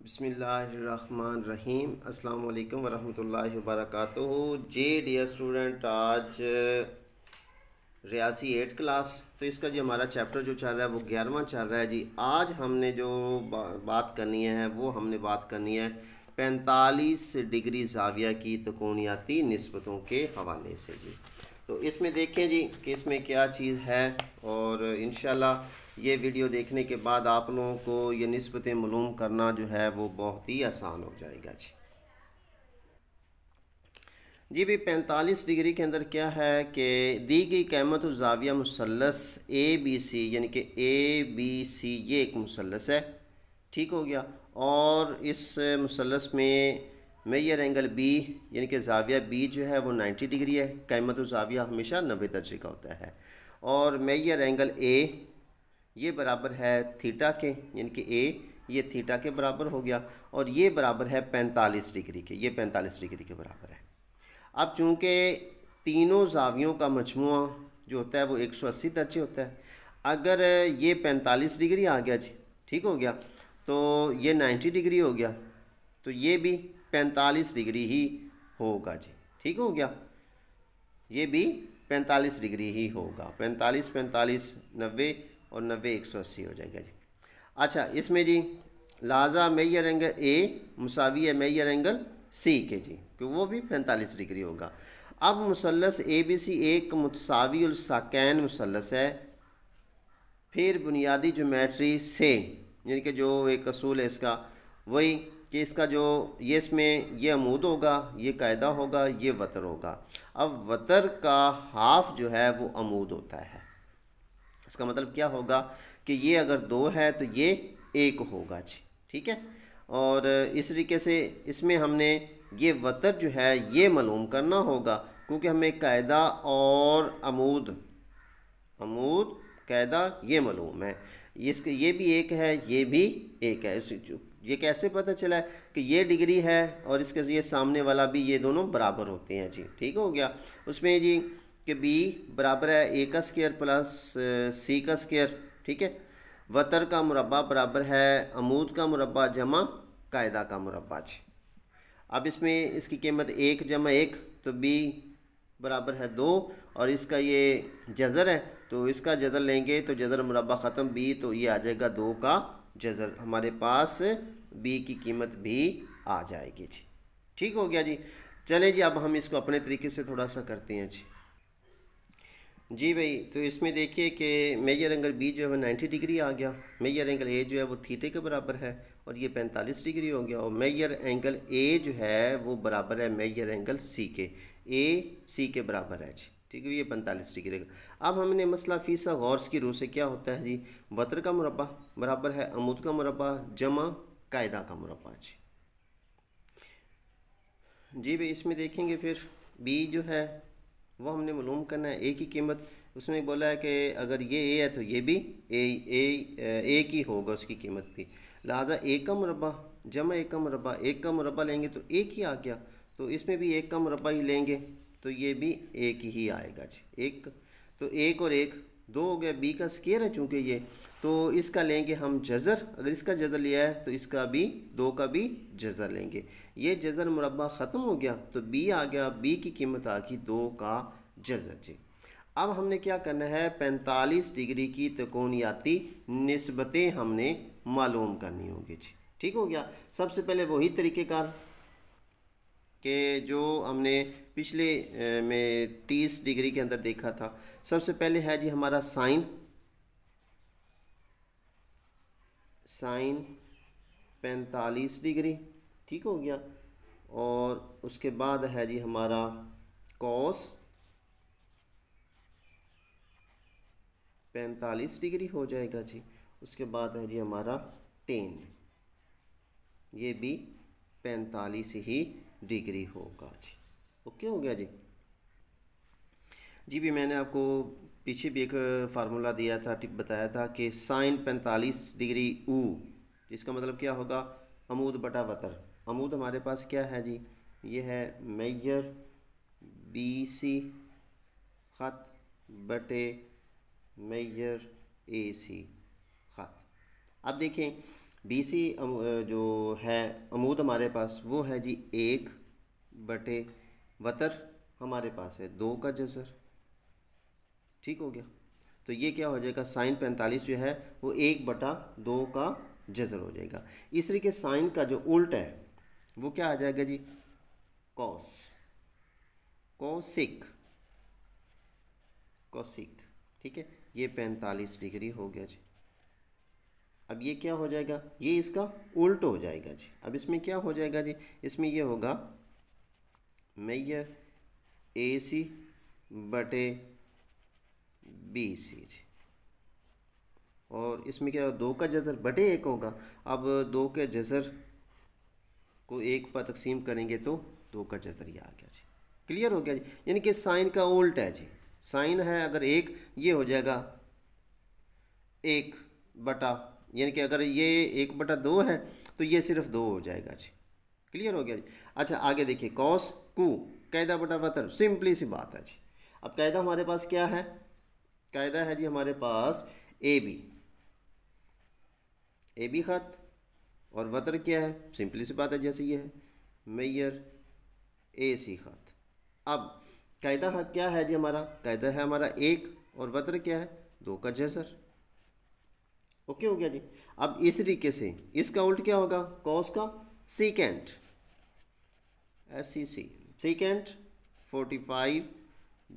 बिस्मिल्लाहिर्रहमानिर्रहीम अस्सलाम वालेकुम वरहमतुल्लाहि वबरकातुहू। जी डियर स्टूडेंट, आज रियासी 8 क्लास, तो इसका जो हमारा चैप्टर जो चल रहा है वो 11वां चल रहा है जी। आज हमने जो बात करनी है वो हमने बात करनी है 45 डिग्री ज़ाविया की तकोनियाती निस्बतों के हवाले से जी। तो इसमें देखें जी कि इसमें क्या चीज़ है, और इंशाल्लाह ये वीडियो देखने के बाद आप लोगों को ये निस्बतें मालूम करना जो है वो बहुत ही आसान हो जाएगा जी। जी भाई 45 डिग्री के अंदर क्या है कि दी गई क़ीमत ज़ाविया मुसल्लस ए बी सी, यानी कि ए बी सी ये एक मुसल्लस है, ठीक हो गया। और इस मुसल्लस में मेजर एंगल बी यानी कि ज़ाविया बी जो है वो 90 डिग्री है। क़ीमत ज़ाविया हमेशा 90 दर्जे का होता है। और मेजर एंगल ए ये बराबर है थीटा के, यानी कि ए ये थीटा के बराबर हो गया, और ये बराबर है 45 डिग्री के, ये 45 डिग्री के बराबर है। अब चूँकि तीनों ज़ावियों का मजमुआ जो होता है वो 180 दर्जे होता है, अगर ये 45 डिग्री आ गया जी, ठीक हो गया, तो ये 90 डिग्री हो गया, तो ये भी 45 डिग्री ही होगा जी, ठीक हो गया। ये भी 45 डिग्री ही होगा। 45 45 90 और 90 180 हो जाएगा जी। अच्छा, इसमें जी लाजा मेजर एंगल ए मुसावी है मेजर एंगल सी के जी, कि वो भी 45 डिग्री होगा। अब मुसल्लस ए बी सी एक मुतसावी उल साकैन मुसल्लस है। फिर बुनियादी ज्योमेट्री से, यानी कि जो एक असूल है इसका वही कि इसका जो ये इसमें ये अमूद होगा, ये कायदा होगा, ये वतर होगा। अब वतर का हाफ जो है वो अमूद होता है। इसका मतलब क्या होगा कि ये अगर 2 है तो ये 1 होगा जी, ठीक है। और इस तरीके से इसमें हमने ये वतर जो है ये मालूम करना होगा, क्योंकि हमें कायदा और अमूद अमूद कायदा ये मालूम है। इसके ये भी 1 है, ये भी 1 है। ये कैसे पता चला है कि ये डिग्री है और इसके ये सामने वाला भी, ये दोनों बराबर होते हैं जी, ठीक हो गया। उसमें जी कि बी बराबर है ए का स्क्वायर प्लस सी का स्क्वायर, ठीक है। वतर का मुरब्बा बराबर है अमूद का मुरब्बा जमा कायदा का मुरब्बा जी। अब इसमें इसकी कीमत 1 जमा 1, तो बी बराबर है 2, और इसका ये जज़र है तो इसका जज़र लेंगे तो जज़र मुरब्बा ख़त्म बी, तो ये आ जाएगा 2 का जज़र, हमारे पास बी की कीमत भी आ जाएगी जी, ठीक हो गया जी। चलें जी, अब हम इसको अपने तरीके से थोड़ा सा करते हैं जी भाई। तो इसमें देखिए कि मेजर एंगल बी जो है वो 90 डिग्री आ गया, मेजर एंगल ए जो है वो थीटे के बराबर है, और ये 45 डिग्री हो गया। और मेजर एंगल ए जो है वो बराबर है मेजर एंगल सी के, ए सी के बराबर है जी, ठीक है। ये 45 डिग्री का। अब हमने मसला फ़ीसा गौर की रूह से क्या होता है जी, वतर का मुरब्बा बराबर है अमूद का मुरब्बा जमा कायदा का मुरब्बा जी भाई। इसमें देखेंगे फिर बी जो है वो हमने मालूम करना है ए की कीमत। उसने बोला है कि अगर ये ए है तो ये भी ए की होगा उसकी कीमत भी, लिहाजा ए का मुरब्बा जमा ए का मुरब्बा, एक का मुरब्बा लेंगे तो एक ही आ गया, तो इसमें भी एक का मुरब्बा ही लेंगे तो ये भी एक ही आएगा जी। एक तो एक और एक 2 हो गया, बी का स्क्वायर है चूँकि ये, तो इसका लेंगे हम जज़र। अगर इसका जज़र लिया है तो इसका भी 2 का भी जज़र लेंगे। ये जज़र मुरब्बा ख़त्म हो गया तो बी आ गया, बी की कीमत आ गई 2 का जज़र जी। अब हमने क्या करना है, 45 डिग्री की त्रिकोणियाती निस्बतें हमने मालूम करनी होगी जी, ठीक हो गया। सबसे पहले वही तरीक़ेकार कि जो हमने पिछले में 30 डिग्री के अंदर देखा था। सबसे पहले है जी हमारा साइन 45 डिग्री, ठीक हो गया। और उसके बाद है जी हमारा कॉस 45 डिग्री हो जाएगा जी। उसके बाद है जी हमारा टेन, ये भी 45 ही डिग्री होगा जी, ओके हो गया जी भी मैंने आपको पीछे भी एक फार्मूला दिया था, टिप बताया था कि साइन 45 डिग्री ऊ, इसका मतलब क्या होगा, अमूद बटा वतर। अमूद हमारे पास क्या है जी, ये है मेजर बी सी ख़त बटे मेजर ए सी ख़त। अब देखें BC जो है अमूद हमारे पास वो है जी 1 बटे वतर हमारे पास है 2 का जज़र। ठीक हो गया। तो ये क्या हो जाएगा, साइन 45 जो है वो 1/2 का जज़र हो जाएगा। इस तरीके साइन का जो उल्ट है वो क्या आ जाएगा जी, कॉस, कोसिक, कोसिक। ठीक है, ये 45 डिग्री हो गया जी। अब ये क्या हो जाएगा, ये इसका उल्ट हो जाएगा जी। अब इसमें क्या हो जाएगा जी, इसमें ये होगा मेजर AC बटे BC जी। और इसमें क्या 2 का जज़र बटे 1 होगा। अब 2 के जज़र को 1 पर तकसीम करेंगे तो 2 का जज़र ये आ गया जी। क्लियर हो गया जी। यानी कि साइन का उल्ट है जी। साइन है अगर 1, ये हो जाएगा 1 बटा, यानी कि अगर ये 1/2 है तो ये सिर्फ 2 हो जाएगा जी। क्लियर हो गया जी। अच्छा आगे देखिए, कॉस कू कायदा बटा वतर, सिंपली सी बात है जी। अब कायदा हमारे पास क्या है, कायदा है जी हमारे पास ए बी ख़त, और वतर क्या है, सिंपली सी बात है जैसे ये है मेजर AC ख़त। अब कायदा क्या है जी, हमारा कायदा है हमारा 1 और वतर क्या है 2 का जज़र। ओके हो गया जी। अब इस तरीके से इसका उल्ट क्या होगा, कॉस का secant, SEC secant 45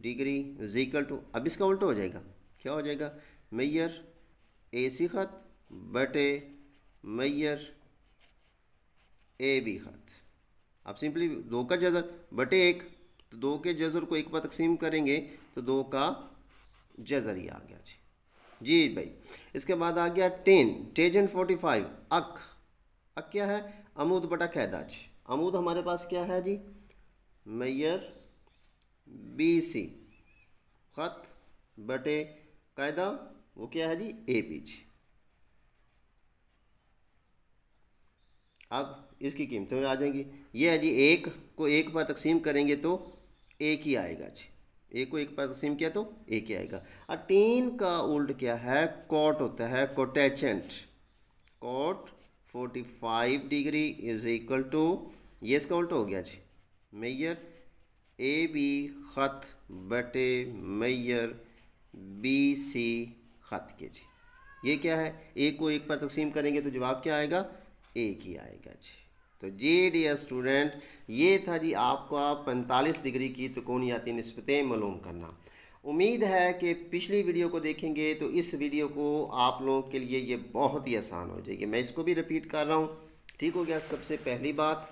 degree is equal to, अब इसका उल्टा हो जाएगा, क्या हो जाएगा, मेजर AC ख़त बटे मेजर AB ख़त। अब सिंपली 2 का जज़र बटे 1, तो 2 के जज़र को 1 पर तकसीम करेंगे तो 2 का जज़र ही आ गया जी। जी भाई। इसके बाद आ गया टेजेंट 45 अक क्या है, अमूद बटा कैदा जी। अमूद हमारे पास क्या है जी, मेजर BC ख़त बटे कायदा वो क्या है जी AB जी। अब इसकी कीमतें आ जाएंगी, ये है जी 1 को 1 पर तकसीम करेंगे तो 1 ही आएगा जी। 1 को 1 पर तकसीम किया तो 1 ही आएगा। और टेन का उल्ट क्या है, कॉट होता है, cotangent, cot 45 degree is equal to, ये इसका उल्ट हो गया जी, मेजर AB ख़त बटे मेजर BC ख़त के जी। ये क्या है, 1 को 1 पर तकसीम करेंगे तो जवाब क्या आएगा, 1 ही आएगा जी। तो जी डियर स्टूडेंट, ये था जी आपका 45 डिग्री की त्रिकोणीयाती निस्बतें मालूम करना। उम्मीद है कि पिछली वीडियो को देखेंगे तो इस वीडियो को आप लोगों के लिए ये बहुत ही आसान हो जाएगी। मैं इसको भी रिपीट कर रहा हूँ, ठीक हो गया। सबसे पहली बात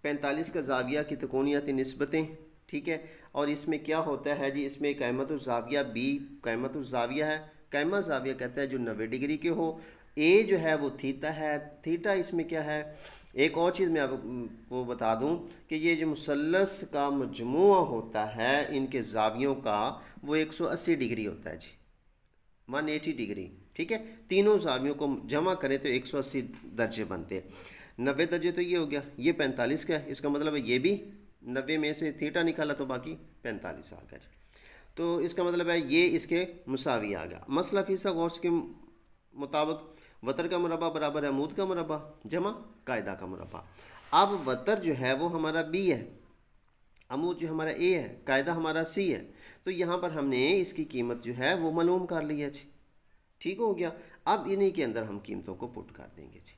45 का ज़ाविया की त्रिकोणीयाती निस्बतें, ठीक है। और इसमें क्या होता है जी, इसमें क़ैमतुज़्ज़ाविया बी क़ैमतुज़्ज़ाविया है, क़ैमा ज़ाविया कहता है जो 90 डिग्री के हो। ए जो है वो थीटा है, थीटा इसमें क्या है। एक और चीज़ मैं आपको बता दूं कि ये जो मुसल्लस का मजमुआ होता है इनके ज़ावियों का वो 180 डिग्री होता है जी, 180 डिग्री, ठीक है। तीनों ज़ावियों को जमा करें तो 180 दर्जे बनते हैं। 90 दर्जे तो ये हो गया, ये 45 का है, इसका मतलब है ये भी 90 में से थीटा निकाला तो बाकी 45 आ गया जी। तो इसका मतलब है ये इसके मुसावी आ गया। मसला फीसा गौस के मुताबिक वतर का मुरबा बराबर है अमूद का मुरबा जमा कायदा का मुरबा। अब वतर जो है वो हमारा B है, अमूद जो हमारा A है, कायदा हमारा C है। तो यहाँ पर हमने इसकी कीमत जो है वो मालूम कर ली है जी, ठीक हो गया। अब इन्हीं के अंदर हम कीमतों को पुट कर देंगे जी।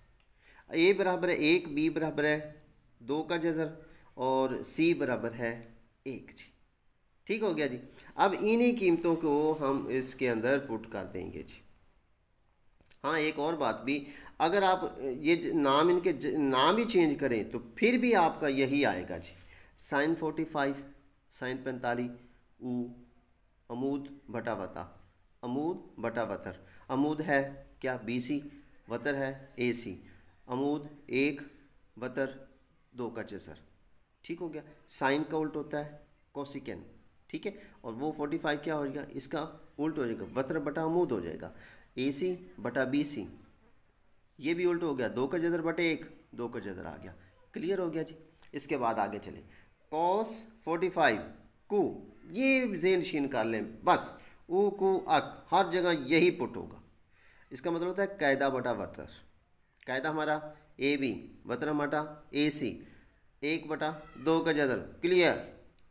A बराबर है 1, B बराबर है 2 का जज़र और C बराबर है 1 जी, ठीक हो गया जी। अब इन्हीं कीमतों को हम इसके अंदर पुट कर देंगे जी। हाँ एक और बात भी, अगर आप ये नाम इनके नाम ही चेंज करें तो फिर भी आपका यही आएगा जी, साइन 45 साइन 45 ऊ अमूद बटा वता, अमूद बटा वतर। अमूद है क्या BC, वतर है AC, अमूद 1 वतर 2 का जज़र, ठीक हो गया। साइन का उल्ट होता है कोसिकेन, ठीक है। और वो 45 क्या हो जाएगा, इसका उल्ट हो जाएगा, वतर बटा अमूद हो जाएगा, AC बटा BC, ये भी उल्ट हो गया, 2 का जज़र बटे 1, 2 का जज़र आ गया। क्लियर हो गया जी। इसके बाद आगे चले, cos 45 कू, ये ज़ेन शीन कर लें बस, ऊ कू अक हर जगह यही पुट होगा। इसका मतलब होता है कायदा बटा वतर, कायदा हमारा ए बी वतन हमारा ए सी, 1/2 का जदर, क्लियर।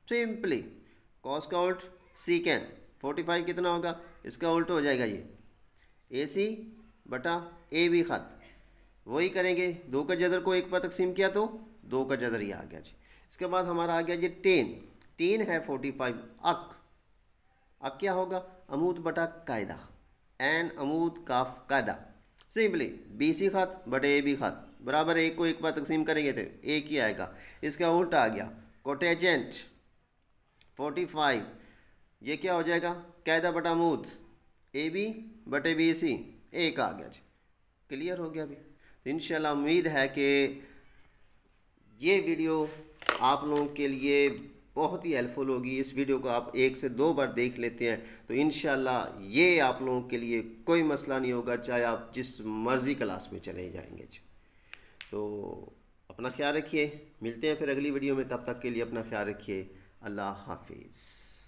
सिंपली कॉस का उल्ट सीकेंड, 45 कितना होगा, इसका उल्ट हो जाएगा ये ए सी बटा ए बी खत, वही करेंगे। 2 का जदर को 1 पर तकसीम किया तो 2 का जदर ये आ गया जी। इसके बाद हमारा आ गया जी 10 है 45 अक क्या होगा, अमूद बटा कायदा, एन अमूद काफ कायदा। सिंपली बी सी खत बटे ए बी खत बराबर 1 को 1 पर तकसीम करेंगे तो 1 ही आएगा। इसका उल्टा आ गया कोटेजेंट 45, ये क्या हो जाएगा, कायदा बटा अमूद ए बी बटे बी सी, 1 आ गया जी। क्लियर हो गया अभी। तो इंशाल्लाह उम्मीद है कि ये वीडियो आप लोगों के लिए बहुत ही हेल्पफुल होगी। इस वीडियो को आप 1 से 2 बार देख लेते हैं तो इंशाल्लाह ये आप लोगों के लिए कोई मसला नहीं होगा, चाहे आप जिस मर्ज़ी क्लास में चले जाएंगे। तो अपना ख्याल रखिए, मिलते हैं फिर अगली वीडियो में, तब तक के लिए अपना ख्याल रखिए। अल्लाह हाफिज़।